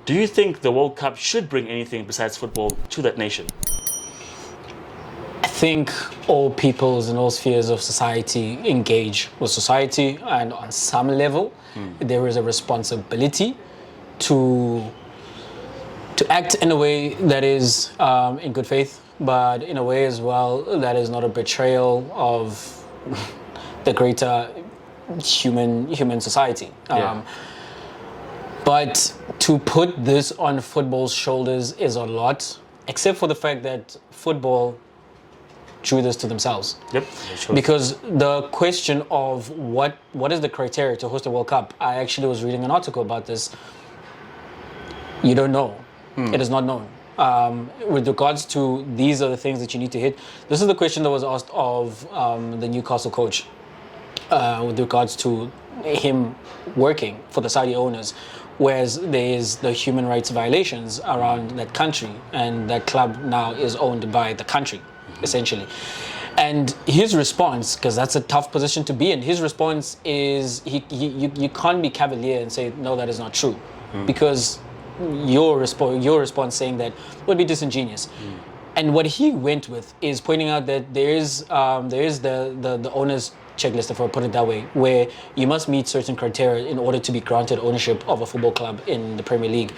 Do you think the World Cup should bring anything besides football to that nation? I think all peoples in all spheres of society engage with society, and on some level, there is a responsibility to act in a way that is in good faith, but in a way as well that is not a betrayal of the greater human society. But to put this on football's shoulders is a lot, except for the fact that football drew this to themselves. Yep. Sure. Because the question of what is the criteria to host a World Cup, I actually was reading an article about this. You don't know. It is not known. With regards to these are the things that you need to hit. This is the question that was asked of the Newcastle coach with regards to him working for the Saudi owners, whereas there is the human rights violations around that country, and that club now is owned by the country, essentially. And his response, because that's a tough position to be in, his response is you can't be cavalier and say, no, that is not true. Because your response saying that would be disingenuous. And what he went with is pointing out that there is the owner's checklist, if I put it that way, where you must meet certain criteria in order to be granted ownership of a football club in the Premier League.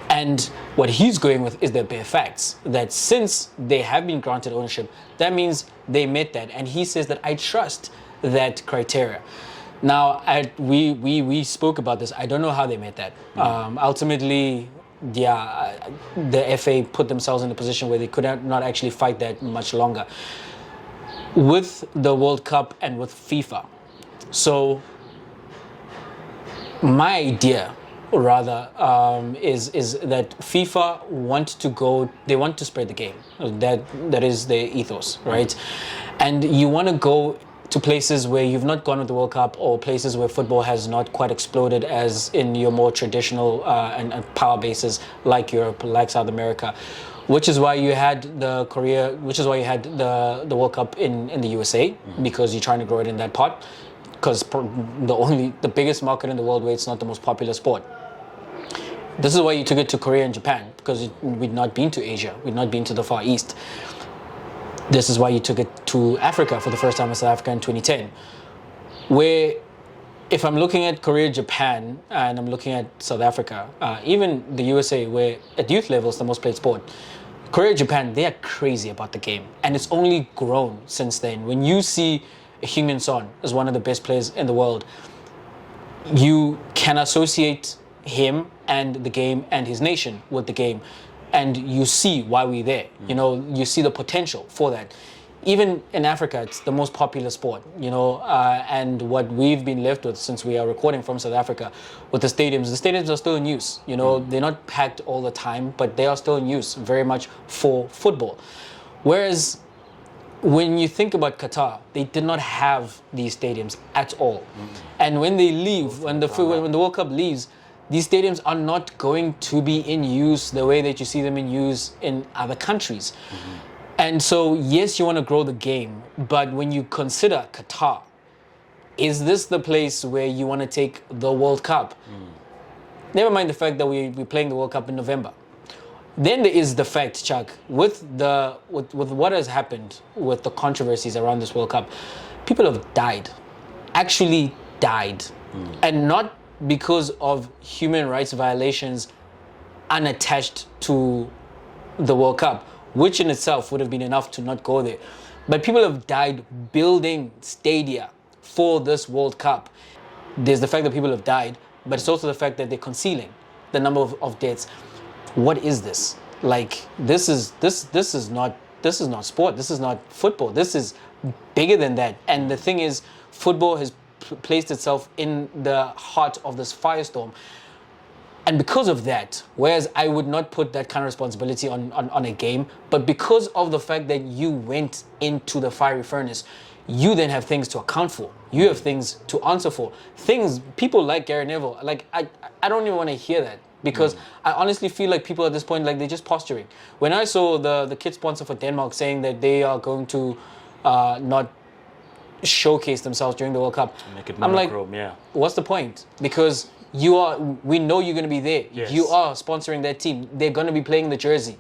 And what he's going with is the bare facts, that since they have been granted ownership, that means they met that. And he says that I trust that criteria. Now, we spoke about this. I don't know how they made that. Ultimately, the FA put themselves in a position where they could not actually fight that much longer. With the World Cup and with FIFA. So, my idea, rather, is that FIFA they want to spread the game. That is their ethos, right? And you want to go to places where you've not gone with the World Cup, or places where football has not quite exploded as in your more traditional and power bases like Europe, like South America, which is why you had the World Cup in the USA, because you're trying to grow it in that part, because the biggest market in the world where it's not the most popular sport. This is why you took it to Korea and Japan, because we'd not been to Asia, we'd not been to the Far East. This is why you took it to Africa for the first time in South Africa in 2010, where if I'm looking at Korea, Japan, and I'm looking at South Africa, even the USA, where at youth level it's the most played sport, Korea, Japan, they are crazy about the game. And it's only grown since then. When you see Heung-min Son as one of the best players in the world, you can associate him and the game and his nation with the game. And you see why we're there. You see the potential for that. Even in Africa, it's the most popular sport, and what we've been left with since we are recording from South Africa with the stadiums are still in use. They're not packed all the time, but they are still in use very much for football. Whereas when you think about Qatar, they did not have these stadiums at all. And when they leave, when the World Cup leaves, these stadiums are not going to be in use the way that you see them in use in other countries. And so, yes, you want to grow the game, but when you consider Qatar, is this the place where you want to take the World Cup? Never mind the fact that we're playing the World Cup in November. Then there is the fact, Chuck, with what has happened with the controversies around this World Cup, people have died, actually died, and not because of human rights violations unattached to the World Cup, which in itself would have been enough to not go there. But people have died building stadia for this World Cup. There's the fact that people have died, but it's also the fact that they're concealing the number of deaths. What is this? Like, this is not sport. This is not football. This is bigger than that. And the thing is, football has placed itself in the heart of this firestorm. And because of that, whereas I would not put that kind of responsibility on a game, but because of the fact that you went into the fiery furnace, you then have things to account for. You have things to answer for. People like Gary Neville, like I don't even want to hear that, because I honestly feel like people at this point, like, they're just posturing. When I saw the kit sponsor for Denmark saying that they are going to not showcase themselves during the World Cup, Make it I'm like, monochrome, yeah. what's the point? Because we know you're going to be there. Yes. You are sponsoring that team. They're going to be playing the jersey.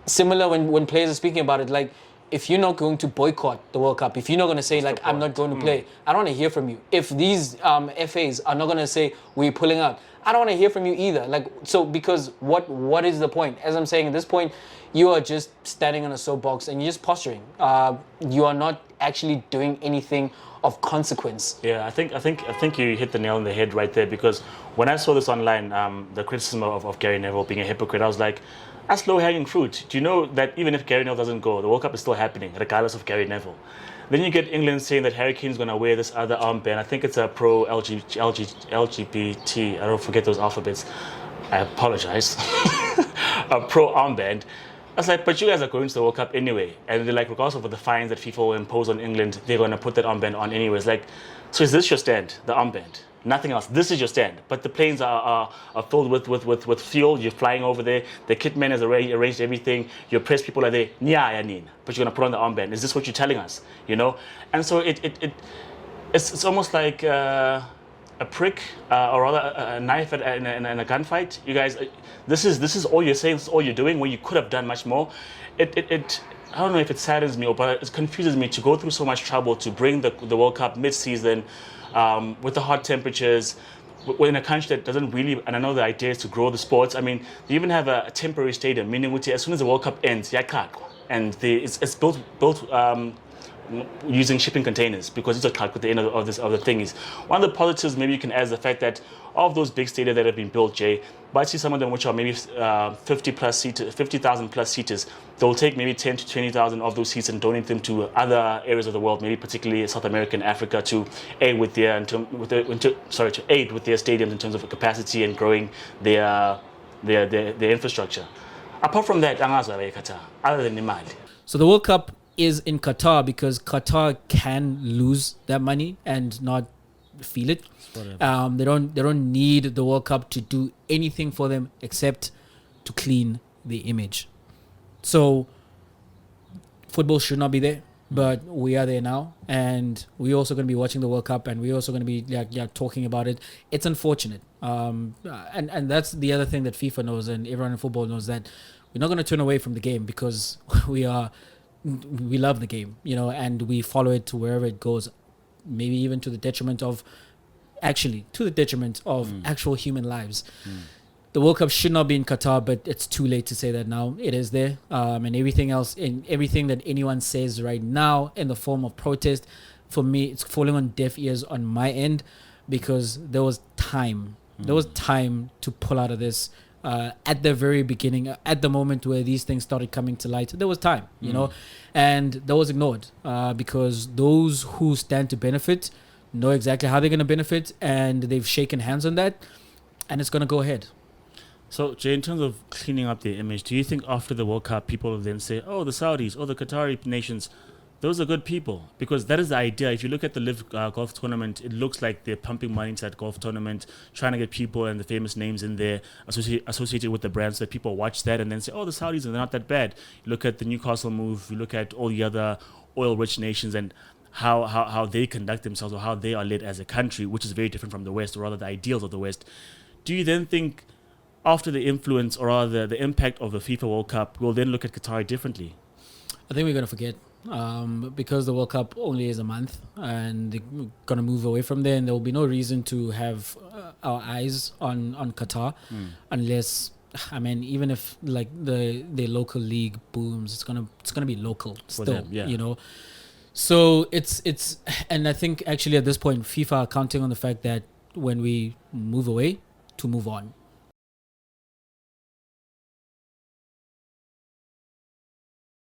Similar when players are speaking about it, like, if you're not going to boycott the World Cup, if you're not going to say, like, I'm not going to play, I don't want to hear from you. If these FAs are not going to say, we're pulling out, I don't want to hear from you either. Like, so, because what is the point? As I'm saying, at this point, you are just standing on a soapbox and you're just posturing. You are not actually doing anything of consequence. Yeah, I think you hit the nail on the head right there, because when I saw this online, the criticism of Gary Neville being a hypocrite, I was like, that's low-hanging fruit. Do you know that even if Gary Neville doesn't go, the World Cup is still happening, regardless of Gary Neville? Then you get England saying that Harry Kane's going to wear this other armband. I think it's a pro-LGBT, I don't forget those alphabets. I apologize. A pro-armband. I was like, but you guys are going to the World Cup anyway. And they're like, regardless of the fines that FIFA will impose on England, they're going to put that armband on anyways. Like, so is this your stand, the armband? Nothing else. This is your stand. But the planes are filled with fuel. You're flying over there. The kit man has arranged everything. Your press people are there. But you're going to put on the armband. Is this what you're telling us? You know? And so it's almost like a prick, or rather a knife in a gunfight. You guys, this is all you're saying. This is all you're doing. When you could have done much more. I don't know if it saddens me, but it confuses me to go through so much trouble to bring the World Cup mid-season, with the hot temperatures, in a country that doesn't really, and I know the idea is to grow the sports. I mean, they even have a temporary stadium, meaning as soon as the World Cup ends, and it's built using shipping containers, because it's at the end of the thing is. One of the positives maybe you can add is the fact that of those big stadiums that have been built, Jay, but I see some of them which are maybe 50,000 plus seaters. They'll take maybe 10 to 20,000 of those seats and donate them to other areas of the world, maybe particularly South America and Africa, to aid with their stadiums in terms of capacity and growing their infrastructure. Apart from that, other than Imali. So the World Cup is in Qatar because Qatar can lose that money and not feel it. They don't need the World Cup to do anything for them except to clean the image. So football should not be there, but we are there now, and we're also going to be watching the World Cup, and we're also going to be talking about it. It's unfortunate, and that's the other thing that FIFA knows, and everyone in football knows, that we're not going to turn away from the game, because we love the game, and we follow it to wherever it goes, maybe even to the detriment of actual human lives. The World Cup should not be in Qatar, but it's too late to say that now. It is there, and everything else, in everything that anyone says right now in the form of protest, for me, it's falling on deaf ears on my end, because there was time. There was time to pull out of this. At the very beginning, at the moment where these things started coming to light, there was time, and that was ignored, because those who stand to benefit know exactly how they're going to benefit, and they've shaken hands on that, and it's going to go ahead. So, Jay, in terms of cleaning up their image, do you think after the World Cup, people will then say, oh, the Saudis, or the Qatari nations, those are good people? Because that is the idea. If you look at the Live Golf Tournament, it looks like they're pumping money into that golf tournament, trying to get people and the famous names in there associated with the brands, so that people watch that and then say, oh, the Saudis, they're not that bad. You look at the Newcastle move, you look at all the other oil-rich nations and how they conduct themselves, or how they are led as a country, which is very different from the West, or rather the ideals of the West. Do you then think, after the influence, or rather the impact of the FIFA World Cup, we'll then look at Qatar differently? I think we're going to forget. Because the World Cup only is a month, and they're going to move away from there, and there will be no reason to have our eyes on Qatar, unless, even if like the local league booms, it's gonna be local still, them, So it's and I think actually at this point FIFA are counting on the fact that when we move away, to move on.